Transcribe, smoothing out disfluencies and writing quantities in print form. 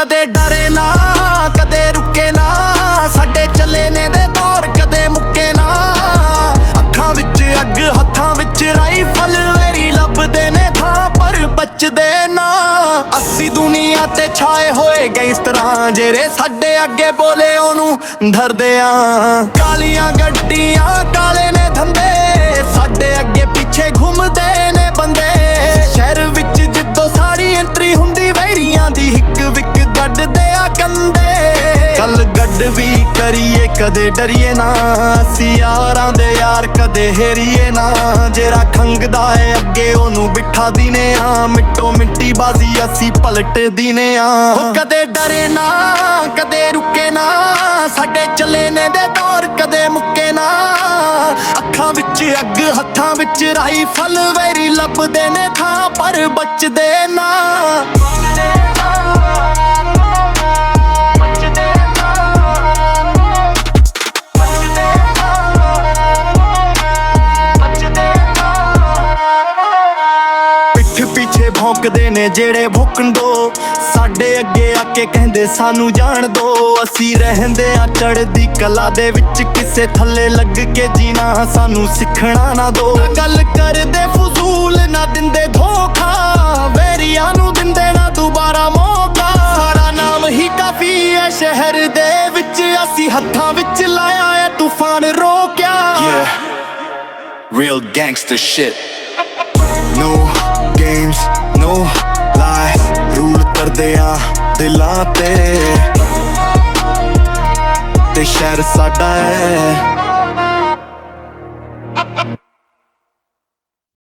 ਕਦੇ ਡਰੇ ਨਾ ਕਦੇ ਰੁਕੇ ਨਾ, ਸਾਡੇ ਚੱਲੇ ਨੇ ਦੇ ਦੌਰ ਕਦੇ ਮੁੱਕੇ ਨਾ। ਅੱਖਾਂ ਵਿੱਚ ਅੱਗ ਹੱਥਾਂ ਵਿੱਚ ਰਾਈਫਲ, ਵੇਰੀ ਲੱਭਦੇ ਨੇ ਥਾਂ ਪਰ ਬਚਦੇ ਨਾ। ਅਸੀਂ ਦੁਨੀਆ ਤੇ ਛਾਏ ਹੋਏ ਗੈਂਗਸਟਰਾਂ, ਜਿਹੜੇ ਸਾਡੇ ਅੱਗੇ ਬੋਲੇ ਉਹਨੂੰ ਧਰਦੇ ਆ। ਕਾਲੀਆਂ ਗੱਡੀਆਂ ਕਾਲੇ ਨੇ ਧੰਦੇ, ਸਾਡੇ ਅੱਗੇ ਪਿੱਛੇ ਘੁੰਮਦੇ ਨੇ ਬੰਦੇ। ਸ਼ਹਿਰ ਵਿੱਚ ਜਿੱਦੋਂ ਸਾਰੀ ਐਂਟਰੀ ਹੁੰਦੀ, ਵੈਰੀਆਂ ਦੀ ਹਿੱਕ ਵਿਕ ਗੱਡਦੇ ਆ ਕੰਦੇ। ਗੱਲ ਗੱਡ ਵੀ ਕਰੀਏ ਕਦੇ ਡਰੀਏ ਨਾ, ਅਸੀਂ ਯਾਰਾਂ ਦੇ ਯਾਰ ਕਦੇ ਹੇਰੀਏ ਨਾ। ਜਿਹੜਾ ਖੰਗਦਾ ਏ ਅੱਗੇ ਉਹਨੂੰ ਬਿਠਾ ਦੀਨੇ ਆ, ਮਿੱਟੋ ਮਿੱਟੀ ਬਾਜ਼ੀ ਅਸੀਂ ਪਲਟ ਦੀਨੇ ਆ। ਕਦੇ ਡਰੇ ਨਾ ਕਦੇ ਰੁਕੇ ਨਾ, ਸਾਡੇ ਚੱਲੇ ਨੇ ਦੇ ਦੌਰ ਕਦੇ ਮੁੱਕੇ ਨਾ। ਅੱਖਾਂ ਵਿੱਚ ਅੱਗ ਹੱਥਾਂ ਵਿੱਚ ਰਾਈਫਲ, ਵੈਰੀ ਲੱਭਦੇ ਨੇ ਥਾਂ ਪਰ ਬਚਦੇ ਨਾ। ਪਿੱਛੇ ਭੌਂਕਦੇ ਨੇ ਜਿਹੜੇ ਭੁੱਕਣਦੋ, ਸਾਡੇ ਅੱਗੇ ਆ ਕੇ ਕਹਿੰਦੇ ਸਾਨੂੰ ਜਾਣ ਦੋ। ਅਸੀਂ ਰਹਿੰਦੇ ਆ ਚੜ੍ਹਦੀ ਕਲਾ ਦੇ ਵਿੱਚ, ਕਿਸੇ ਥੱਲੇ ਲੱਗ ਕੇ ਜੀਣਾ ਸਾਨੂੰ ਸਿੱਖਣਾ ਨਾ ਦੋ। ਗੱਲ ਕਰਦੇ ਫਜ਼ੂਲ ਨਾ ਦਿੰਦੇ ਧੋਖਾ, ਵੈਰੀਆਂ ਨੂੰ ਦਿੰਦੇ ਨਾ ਦੁਬਾਰਾ ਮੌਕਾ। ਸਾਡਾ ਨਾਮ ਹੀ ਕਾਫੀ ਹੈ ਸ਼ਹਿਰ ਦੇ ਵਿੱਚ, ਅਸੀਂ ਹੱਥਾਂ ਵਿੱਚ ਲਾਇਆ ਹੈ ਤੂਫਾਨ ਰੋਕਿਆ। Real gangster shit. No games, no lies, rule ਕਰਦੇ ਆ ਦਿਲਾਂ ਤੇ ਸ਼ਹਿਰ ਸਾਡਾ ਹੈ।